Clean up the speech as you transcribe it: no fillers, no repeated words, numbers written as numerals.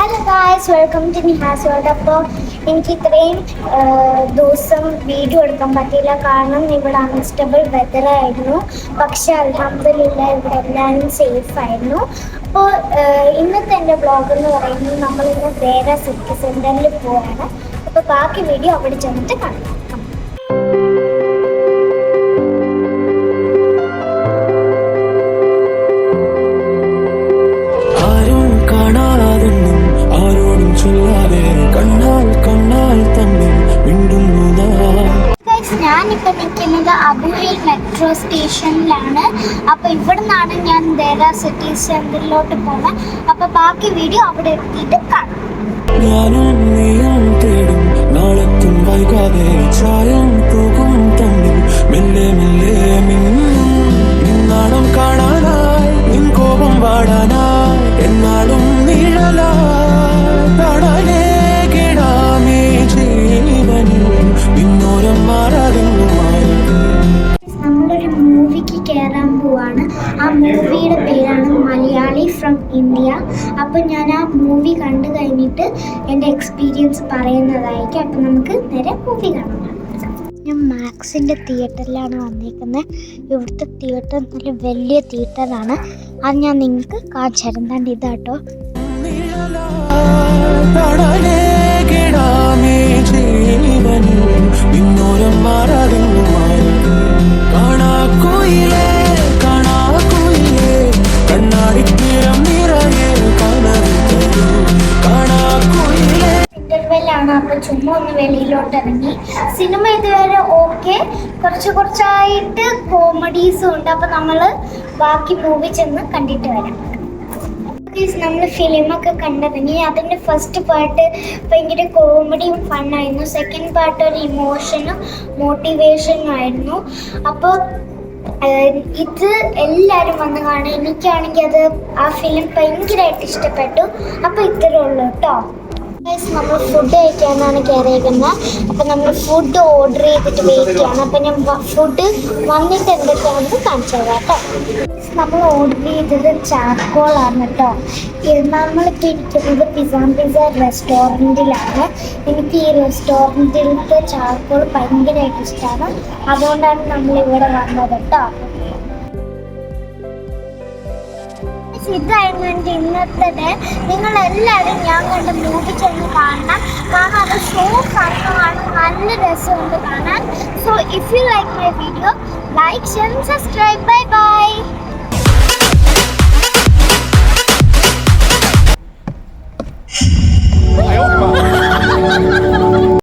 Hello guys, welcome to Nihas world. അപ്പോൾ എനിക്ക് ഇത്രയും ദിവസം വീഡിയോ എടുക്കാൻ പറ്റിയില്ല, കാരണം ഇവിടെ അൺസ്റ്റബിൾ വെതറായിരുന്നു. പക്ഷെ അൽഹംദുലില്ലാഹ് ഇവിടെ എല്ലാവരും സേഫ് ആയിരുന്നു. അപ്പോൾ ഇന്നത്തെ എൻ്റെ ബ്ലോഗ് എന്ന് പറയുന്നത് നമ്മളിന്ന് വേറെ സിറ്റി സെൻറ്ററിൽ പോവാണ്. അപ്പോൾ ബാക്കി വീഡിയോ അവിടെ ചെന്നിട്ട് കാണാം. ഞാനിപ്പോൾ നിൽക്കുന്നത് അബുഹയിൽ മെട്രോ സ്റ്റേഷനിലാണ്. അപ്പോൾ ഇവിടെ നിന്നാണ് ഞാൻ ദേര സിറ്റി സെൻറ്ററിലോട്ട് പോകുന്നത്. അപ്പോൾ ബാക്കി വീഡിയോ അവിടെ എത്തിയിട്ട് കാണാം. നമ്മളൊരു മൂവിക്ക് കയറാൻ പോവാണ്. ആ മൂവിയുടെ പേരാണ് മലയാളി ഫ്രം ഇന്ത്യ. അപ്പോൾ ഞാൻ ആ മൂവി കണ്ടു കഴിഞ്ഞിട്ട് എൻ്റെ എക്സ്പീരിയൻസ് പറയുന്നതായിരിക്കും. അപ്പോൾ നമുക്ക് നേരെ മൂവി കാണാം. ഞാൻ മാക്സിൻ്റെ തിയേറ്ററിലാണ് വന്നിരിക്കുന്നത്. ഇവിടുത്തെ തിയേറ്റർ നല്ല വലിയ തിയേറ്ററാണ്. അത് ഞാൻ നിങ്ങൾക്ക് കാണിച്ചു തരുന്നുണ്ട്. ഇതാട്ടോ ാണ്. അപ്പൊ ചുമ്മാ ഒന്ന് വെളിയിലോട്ട് ഇറങ്ങി. സിനിമ ഇതുവരെ ഓക്കെ, കുറച്ചായിട്ട് കോമഡീസും ഉണ്ട്. അപ്പൊ നമ്മള് ബാക്കി മൂവി ചെന്ന് കണ്ടിട്ട് വരാം. നമ്മൾ ഫിലിമൊക്കെ കണ്ടിറങ്ങി. അതിൻ്റെ ഫസ്റ്റ് പാർട്ട് ഭയങ്കര കോമഡിയും ഫണ്ണായിരുന്നു. സെക്കൻഡ് പാർട്ട് ഒരു ഇമോഷനും മോട്ടിവേഷനും ആയിരുന്നു. അപ്പോൾ ഇത് എല്ലാവരും വന്ന് കാണും. എനിക്കാണെങ്കിൽ അത് ആ ഫിലിം ഭയങ്കരമായിട്ട് ഇഷ്ടപ്പെട്ടു. അപ്പോൾ ഇത്രയേ ഉള്ളൂ കേട്ടോ. നമ്മൾ ഫുഡ് കഴിക്കാനാണ് കയറിയിരിക്കുന്നത്. അപ്പം നമ്മൾ ഫുഡ് ഓർഡർ ചെയ്തിട്ട് വെയിറ്റ് ചെയ്യണം. അപ്പം ഞാൻ ഫുഡ് വന്നിട്ട് എന്തൊക്കെയാണെന്ന് കാണിച്ചു തരാം കേട്ടോ. നമ്മൾ ഓർഡർ ചെയ്തത് ചാർക്കോളാണ് കേട്ടോ. നമ്മളിപ്പോൾ ഇരിക്കുന്നത് പിസ്സ റെസ്റ്റോറൻറ്റിലാണ്. എനിക്ക് ഈ റെസ്റ്റോറൻറ്റിലത്തെ ചാർക്കോൾ ഭയങ്കരമായിട്ട് ഇഷ്ടമാണ്. അതുകൊണ്ടാണ് നമ്മളിവിടെ വന്നത് കേട്ടോ. ഇതായിരുന്നു എൻ്റെ ഇന്നത്തെ ഡേ. നിങ്ങളെല്ലാവരും ഞാൻ കണ്ട മൂവി ചെന്ന് കാണണം. കാരണം അത് ഷോ കാണാൻ നല്ല രസമുണ്ട് കാണാൻ. So if you like my video, like, share, subscribe. Bye bye.